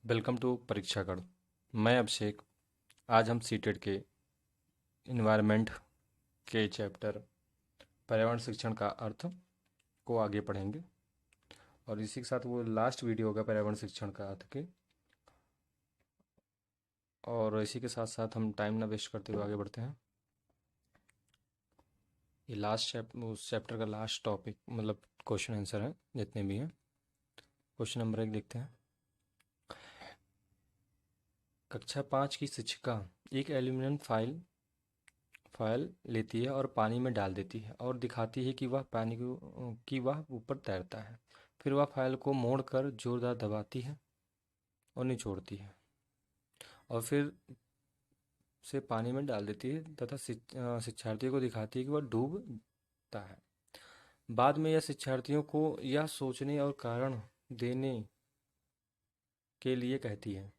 Welcome to परीक्षागढ़। मैं अभिषेक। आज हम सीटेट के इन्वायरमेंट के चैप्टर पर्यावरण शिक्षण का अर्थ को आगे पढ़ेंगे और इसी के साथ वो लास्ट वीडियो होगा पर्यावरण शिक्षण का अर्थ के। और इसी के साथ साथ हम टाइम ना वेस्ट करते हुए आगे बढ़ते हैं। ये उस चैप्टर का लास्ट टॉपिक मतलब क्वेश्चन आंसर है जितने भी हैं। क्वेश्चन नंबर 1 देखते हैं। कक्षा 5 की शिक्षिका एक एल्यूमिनियम फाइल लेती है और पानी में डाल देती है और दिखाती है कि वह ऊपर तैरता है। फिर वह फाइल को मोड़कर जोरदार दबाती है और निचोड़ती है और फिर उसे पानी में डाल देती है तथा शिक्षार्थियों को दिखाती है कि वह डूबता है। बाद में यह शिक्षार्थियों को यह सोचने और कारण देने के लिए कहती है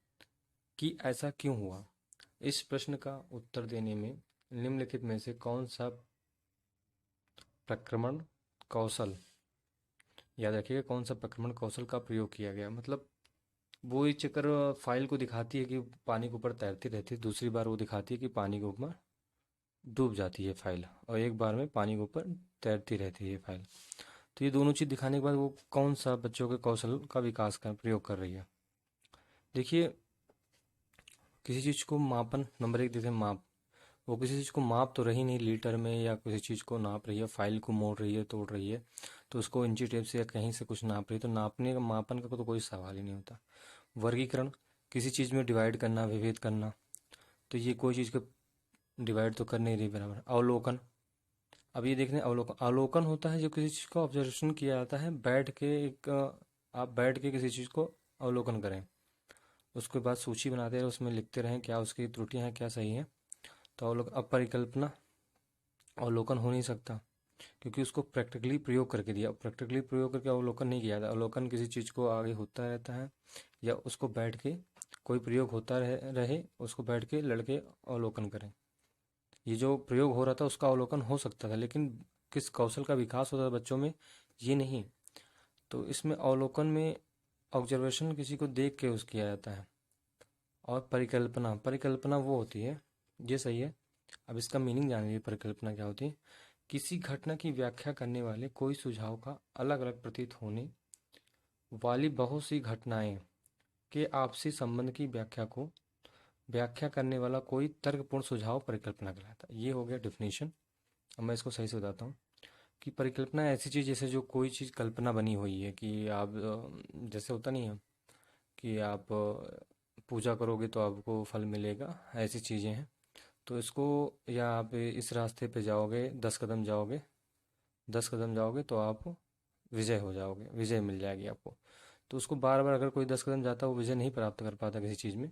कि ऐसा क्यों हुआ। इस प्रश्न का उत्तर देने में निम्नलिखित में से कौन सा प्रक्रमण कौशल, याद रखिएगा कौन सा प्रक्रमण कौशल का प्रयोग किया गया। मतलब वो ही चक्कर फाइल को दिखाती है कि पानी के ऊपर तैरती रहती है, दूसरी बार वो दिखाती है कि पानी के ऊपर डूब जाती है फाइल, और एक बार में पानी के ऊपर तैरती रहती है फाइल। तो ये दोनों चीज़ दिखाने के बाद वो कौन सा बच्चों के कौशल का विकास का प्रयोग कर रही है। देखिए, किसी चीज़ को मापन, नंबर 1 देते हैं माप। वो किसी चीज़ को माप तो रही नहीं लीटर में, या किसी चीज़ को नाप रही है, फाइल को मोड़ रही है, तोड़ रही है, तो उसको इंची टेप से या कहीं से कुछ नाप रही है, तो नापने का मापन का तो कोई सवाल ही नहीं होता। वर्गीकरण, किसी चीज़ में डिवाइड करना, विभेद करना, तो ये कोई चीज़ को डिवाइड तो कर नहीं रही बराबर। अवलोकन, अब ये देखने, अवलोकन अवलोकन होता है जो किसी चीज़ को ऑब्जर्वेशन किया जाता है बैठ के। आप बैठ के किसी चीज़ को अवलोकन करें, उसके बाद सूची बनाते रहे, उसमें लिखते रहें क्या उसकी त्रुटियां हैं क्या सही है। तो अवलोकन। अब परिकल्पना अवलोकन हो नहीं सकता क्योंकि उसको प्रैक्टिकली प्रयोग करके दिया। प्रैक्टिकली प्रयोग करके अवलोकन नहीं किया जाता। अवलोकन किसी चीज़ को आगे होता रहता है या उसको बैठ के कोई प्रयोग होता रहे उसको बैठ के लड़के अवलोकन करें। ये जो प्रयोग हो रहा था उसका अवलोकन हो सकता था, लेकिन किस कौशल का विकास होता था बच्चों में, ये नहीं। तो इसमें अवलोकन में ऑब्जर्वेशन किसी को देख के उस किया जाता है। और परिकल्पना, परिकल्पना वो होती है, ये सही है। अब इसका मीनिंग जान लीजिए, परिकल्पना क्या होती है। किसी घटना की व्याख्या करने वाले कोई सुझाव का अलग अलग प्रतीत होने वाली बहुत सी घटनाएं के आपसी संबंध की व्याख्या करने वाला कोई तर्कपूर्ण सुझाव परिकल्पना कहलाता है। ये हो गया डिफिनेशन। अब मैं इसको सही से बताता हूँ कि परिकल्पना ऐसी चीज़ जैसे जो कोई चीज़ कल्पना बनी हुई है कि आप जैसे होता नहीं है कि आप पूजा करोगे तो आपको फल मिलेगा, ऐसी चीज़ें हैं। तो इसको, या आप इस रास्ते पे जाओगे, 10 कदम जाओगे, 10 कदम जाओगे तो आप विजय हो जाओगे, विजय मिल जाएगी आपको। तो उसको बार बार अगर कोई 10 कदम जाता है वो विजय नहीं प्राप्त कर पाता किसी चीज़ में,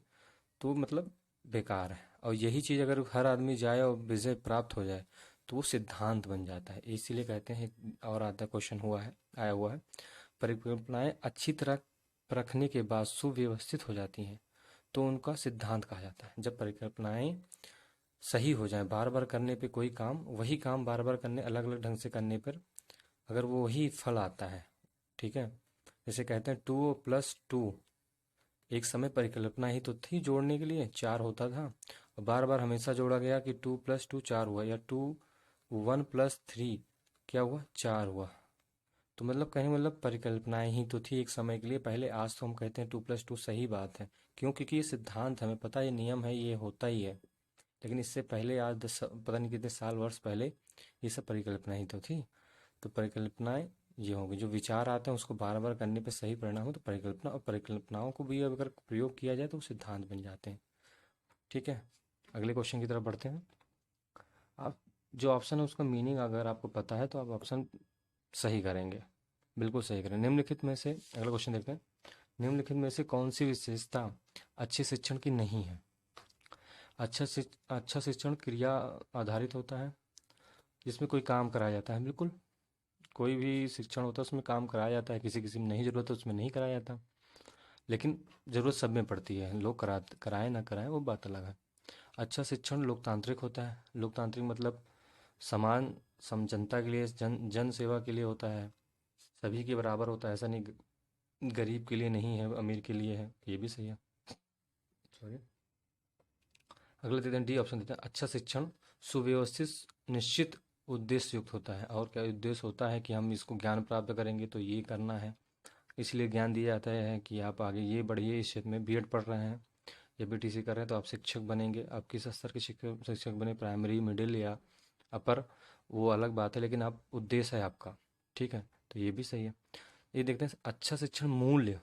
तो मतलब बेकार है। और यही चीज़ अगर हर आदमी जाए और विजय प्राप्त हो जाए तो वो सिद्धांत बन जाता है। इसीलिए कहते हैं, और आधा क्वेश्चन आया हुआ है, परिकल्पनाएं अच्छी तरह परखने के बाद सुव्यवस्थित हो जाती हैं तो उनका सिद्धांत कहा जाता है। जब परिकल्पनाएं सही हो जाए, बार बार करने पे कोई काम, वही काम बार बार करने, अलग अलग ढंग से करने पर अगर वो वही फल आता है, ठीक है। जैसे कहते हैं 2+2, एक समय परिकल्पना ही तो थी जोड़ने के लिए, 4 होता था, और बार बार हमेशा जोड़ा गया कि 2+2 4 हुआ, या 1+3 क्या हुआ, 4 हुआ। तो मतलब कहीं मतलब परिकल्पनाएं ही तो थी एक समय के लिए पहले। आज तो हम कहते हैं 2+2 सही बात है, क्यों? क्योंकि ये सिद्धांत हमें पता है, ये नियम है, ये होता ही है। लेकिन इससे पहले आज पता नहीं कितने साल वर्ष पहले ये सब परिकल्पना ही तो थी। तो परिकल्पनाएं ये होंगी, जो विचार आते हैं उसको बार बार करने पे सही परिणाम हो तो परिकल्पना, और परिकल्पनाओं को भी अगर प्रयोग किया जाए तो वो सिद्धांत बन जाते हैं। ठीक है, अगले क्वेश्चन की तरफ बढ़ते हैं। आप जो ऑप्शन है उसका मीनिंग अगर आपको पता है तो आप ऑप्शन सही करेंगे, बिल्कुल सही करें। निम्नलिखित में से, अगला क्वेश्चन देखते हैं, निम्नलिखित में से कौन सी विशेषता अच्छे शिक्षण की नहीं है। अच्छा शिक्षण क्रिया आधारित होता है, जिसमें कोई काम कराया जाता है। बिल्कुल, कोई भी शिक्षण होता है उसमें काम कराया जाता है, किसी किसी में नहीं ज़रूरत है उसमें नहीं कराया जाता, लेकिन ज़रूरत सब में पड़ती है। लोग कराएं ना कराएं वो बात अलग है। अच्छा शिक्षण लोकतांत्रिक होता है। लोकतांत्रिक मतलब समान जनता के लिए, जन सेवा के लिए होता है, सभी के बराबर होता है, ऐसा नहीं गरीब के लिए नहीं है, अमीर के लिए है, ये भी सही है। सॉरी। अगला देते हैं डी ऑप्शन देते हैं, अच्छा शिक्षण सुव्यवस्थित निश्चित उद्देश्य युक्त होता है। और क्या उद्देश्य होता है कि हम इसको ज्ञान प्राप्त करेंगे तो ये करना है, इसलिए ज्ञान दिया जाता है कि आप आगे ये बढ़िए, इस क्षेत्र में बीएड पढ़ रहे हैं या बीटीसी कर रहे हैं तो आप शिक्षक बनेंगे। आप किस स्तर के शिक्षक शिक्षक बने, प्राइमरी, मिडिल या अपर, वो अलग बात है, लेकिन आप उद्देश्य है आपका। ठीक है, तो ये भी सही है। ये देखते हैं, अच्छा शिक्षण मूल्य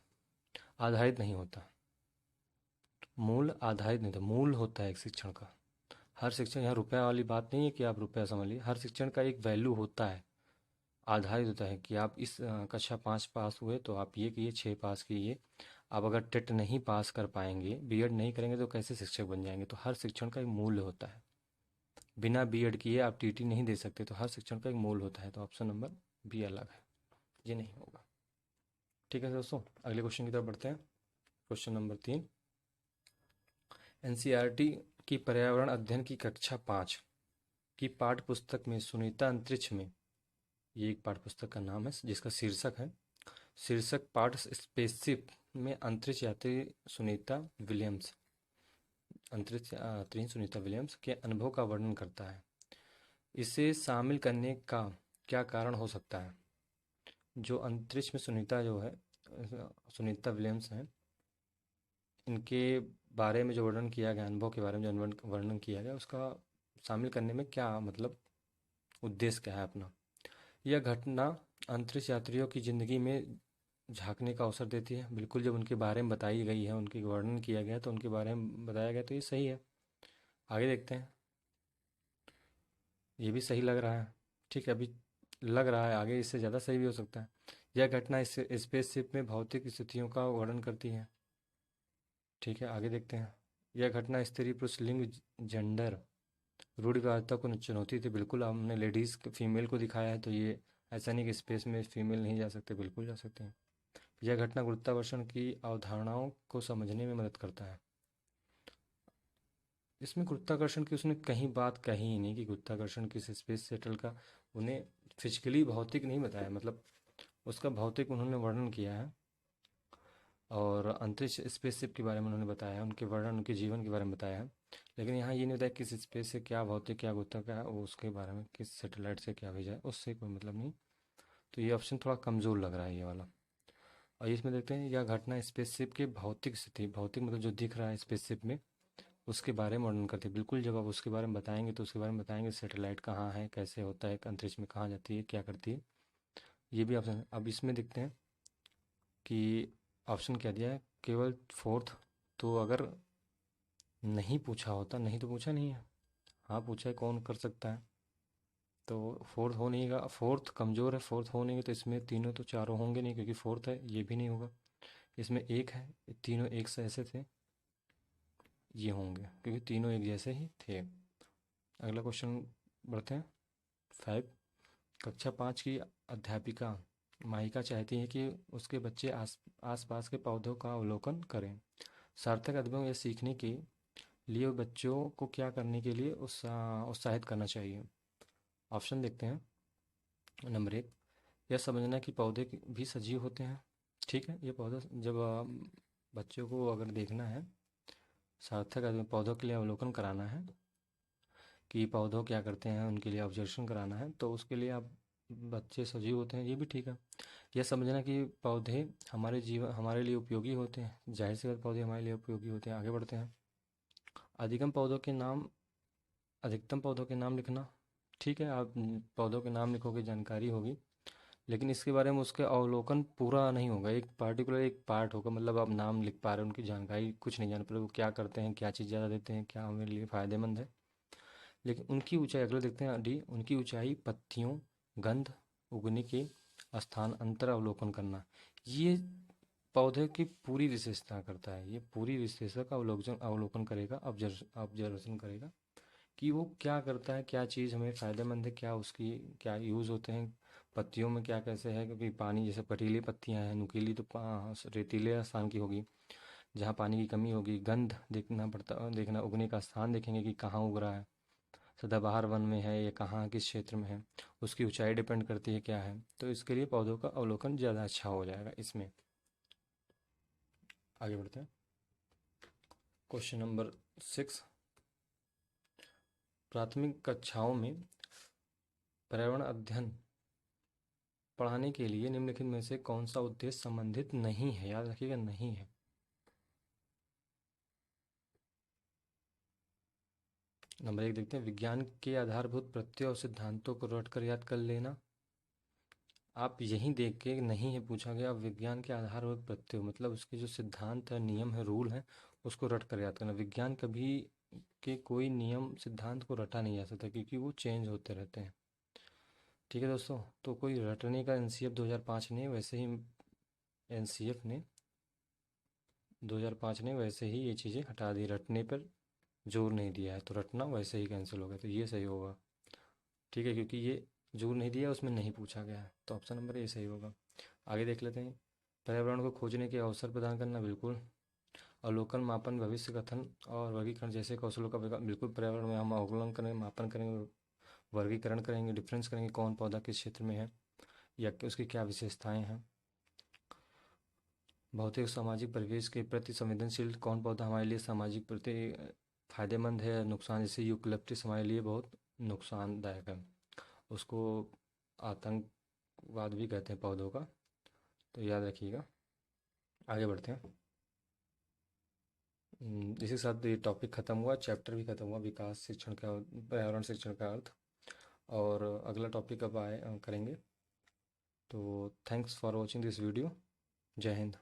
आधारित नहीं होता। मूल आधारित नहीं होता, मूल होता है एक शिक्षण का। हर शिक्षण, यहाँ रुपया वाली बात नहीं है कि आप रुपया समझ लीजिए, हर शिक्षण का एक वैल्यू होता है, आधारित होता है कि आप इस कक्षा 5 पास हुए तो आप ये किए, 6 पास किए। आप अगर टेट नहीं पास कर पाएंगे, बीएड नहीं करेंगे तो कैसे शिक्षक बन जाएंगे। तो हर शिक्षण का एक मूल्य होता है। बिना बीएड किए आप टीटी नहीं दे सकते, तो हर शिक्षण का एक मूल्य होता है। तो ऑप्शन नंबर बी अलग है, ये नहीं होगा। ठीक है दोस्तों, अगले क्वेश्चन की तरफ बढ़ते हैं। क्वेश्चन नंबर 3, एनसीईआरटी की पर्यावरण अध्ययन की कक्षा 5 की पाठ्य पुस्तक में सुनीता अंतरिक्ष में, ये एक पाठ्य पुस्तक का नाम है जिसका शीर्षक है, शीर्षक पाठ स्पेसशिप में अंतरिक्ष यात्री सुनीता विलियम्स, अंतरिक्ष यात्री सुनीता विलियम्स के अनुभव का वर्णन करता है। इसे शामिल करने का क्या कारण हो सकता है। जो अंतरिक्ष में सुनीता जो है, सुनीता विलियम्स हैं, इनके बारे में जो वर्णन किया गया, अनुभव के बारे में जो वर्णन किया गया, उसका शामिल करने में क्या मतलब उद्देश्य क्या है अपना। यह घटना अंतरिक्ष यात्रियों की ज़िंदगी में झांकने का अवसर देती है। बिल्कुल, जब उनके बारे में बताई गई है, उनके वर्णन किया गया तो उनके बारे में बताया गया, तो ये सही है। आगे देखते हैं, ये भी सही लग रहा है। ठीक है, अभी लग रहा है, आगे इससे ज़्यादा सही भी हो सकता है। यह घटना इस स्पेसशिप में भौतिक स्थितियों का वर्णन करती है। ठीक है, आगे देखते हैं, यह घटना स्त्री पुरुष लिंग जेंडर रूढ़िवादिता को चुनौती थी। बिल्कुल, हमने लेडीज़ फीमेल को दिखाया है, तो ये ऐसा नहीं कि स्पेस में फीमेल नहीं जा सकते, बिल्कुल जा सकते हैं। यह घटना गुरुत्वाकर्षण की अवधारणाओं को समझने में मदद करता है। इसमें गुरुत्वाकर्षण की उसने कहीं बात कही ही नहीं कि गुरुत्वाकर्षण किस स्पेस शटल का, उन्हें फिजिकली भौतिक नहीं बताया, मतलब उसका भौतिक उन्होंने वर्णन किया है। और अंतरिक्ष स्पेसशिप के बारे में उन्होंने बताया है, उनके वर्णन, उनके जीवन के बारे में बताया है। लेकिन यहाँ ये नहीं बताया किस स्पेस से क्या भौतिक, क्या गुरुत्व, क्या वो उसके बारे में, किस सैटेलाइट से क्या भेजा है, उससे कोई मतलब नहीं। तो ये ऑप्शन थोड़ा कमज़ोर लग रहा है, ये वाला। और इसमें देखते हैं, यह घटना स्पेसशिप के भौतिक स्थिति, भौतिक मतलब जो दिख रहा है स्पेसशिप में, उसके बारे में वर्णन करती है। बिल्कुल, जब आप उसके बारे में बताएंगे तो उसके बारे में बताएंगे, सैटेलाइट कहाँ है, कैसे होता है, अंतरिक्ष में कहाँ जाती है, क्या करती है, ये भी ऑप्शन है। अब इसमें देखते हैं कि ऑप्शन क्या दिया है, केवल फोर्थ। तो अगर नहीं पूछा होता, नहीं तो पूछा नहीं है, हाँ पूछा है, कौन कर सकता है, तो फोर्थ हो नहीं गा, फोर्थ कमज़ोर है, फोर्थ हो नहीं, तो इसमें तीनों तो चारों होंगे नहीं, क्योंकि फोर्थ है, ये भी नहीं होगा। इसमें एक है, तीनों एक से ऐसे थे, ये होंगे, क्योंकि तीनों एक जैसे ही थे। अगला क्वेश्चन बढ़ते हैं। 5, कक्षा 5 की अध्यापिका माहिका चाहती है कि उसके बच्चे आस पास के पौधों का अवलोकन करें। सार्थक अनुभव या सीखने के लिए बच्चों को क्या करने के लिए उत्साहित करना चाहिए। ऑप्शन देखते हैं। नंबर 1, यह समझना कि पौधे भी सजीव होते हैं। ठीक है, ये पौधा जब बच्चों को अगर देखना है, सार्थक पौधों के लिए अवलोकन कराना है कि पौधों क्या करते हैं, उनके लिए ऑब्जर्वेशन कराना है, तो उसके लिए आप बच्चे सजीव होते हैं, ये भी ठीक है। यह समझना कि पौधे हमारे जीवन, हमारे लिए उपयोगी होते हैं, जाहिर सी बात, पौधे हमारे लिए उपयोगी होते हैं। आगे बढ़ते हैं। अधिकतम पौधों के नाम, अधिकतम पौधों के नाम लिखना। ठीक है, आप पौधों के नाम लिखोगे, जानकारी होगी, लेकिन इसके बारे में उसके अवलोकन पूरा नहीं होगा, एक पार्टिकुलर एक पार्ट होगा, मतलब आप नाम लिख पा रहे हो, उनकी जानकारी कुछ नहीं जान पा रहे, वो क्या करते हैं, क्या चीज़ ज़्यादा देते हैं, क्या हमारे लिए फ़ायदेमंद है। लेकिन उनकी ऊंचाई, अगले देखते हैं डी, उनकी ऊंचाई, पत्तियों, गंध, उगने के स्थान, अंतर अवलोकन करना। ये पौधे की पूरी विशेषता करता है, ये पूरी विशेषता का अवलोकन अवलोकन करेगा, ऑब्जर्वेशन करेगा कि वो क्या करता है, क्या चीज़ हमें फ़ायदेमंद है, क्या उसकी क्या यूज़ होते हैं, पत्तियों में क्या कैसे है, क्योंकि पानी, जैसे पटीली पत्तियां हैं, नुकीली तो रेतीले स्थान की होगी, जहाँ पानी की कमी होगी। गंध देखना पड़ता, देखना, उगने का स्थान देखेंगे कि कहाँ उग रहा है, सदाबहार वन में है या कहाँ किस क्षेत्र में है, उसकी ऊंचाई डिपेंड करती है क्या है, तो इसके लिए पौधों का अवलोकन ज़्यादा अच्छा हो जाएगा इसमें। आगे बढ़ते हैं। क्वेश्चन नंबर 6, प्राथमिक कक्षाओं में पर्यावरण अध्ययन पढ़ाने के लिए निम्नलिखित में से कौन सा उद्देश्य संबंधित नहीं है? याद रखिएगा, नहीं है। नंबर 1 देखते हैं, विज्ञान के आधारभूत प्रत्ययों और सिद्धांतों को रटकर याद कर लेना। आप यहीं देख के नहीं है पूछा गया, विज्ञान के आधारभूत प्रत्यय मतलब उसके जो सिद्धांत है, नियम है, रूल है, उसको रट कर याद करना। विज्ञान कभी के कोई नियम सिद्धांत को रटा नहीं जा सकता क्योंकि वो चेंज होते रहते हैं। ठीक है दोस्तों, तो कोई रटने का एनसीएफ 2005 ने वैसे ही एनसीएफ ने 2005 ने वैसे ही ये चीज़ें हटा दी, रटने पर जोर नहीं दिया है, तो रटना वैसे ही कैंसिल हो गया, तो ये सही होगा। ठीक है, क्योंकि ये जोर नहीं दिया, उसमें नहीं पूछा गया है, तो ऑप्शन नंबर ए सही होगा। आगे देख लेते हैं, पर्यावरण को खोजने के अवसर प्रदान करना, बिल्कुल। अवलोकन, मापन, भविष्य कथन और वर्गीकरण जैसे कौशलों का विकास, बिल्कुल। पर्यावरण में हम अवलोकन करेंगे, मापन करेंगे, वर्गीकरण करेंगे, डिफरेंस करेंगे, कौन पौधा किस क्षेत्र में है या उसकी क्या विशेषताएं हैं। भौतिक और सामाजिक परिवेश के प्रति संवेदनशील, कौन पौधा हमारे लिए सामाजिक प्रति फायदेमंद है, नुकसान, जैसे यूकलिप्टस हमारे लिए बहुत नुकसानदायक है, उसको आतंकवाद भी कहते हैं पौधों का, तो याद रखिएगा। आगे बढ़ते हैं। इसी के साथ ये टॉपिक ख़त्म हुआ, चैप्टर भी ख़त्म हुआ, विकास शिक्षण का, पर्यावरण शिक्षण का अर्थ। और अगला टॉपिक अब करेंगे। तो thanks for watching this video. जय हिंद।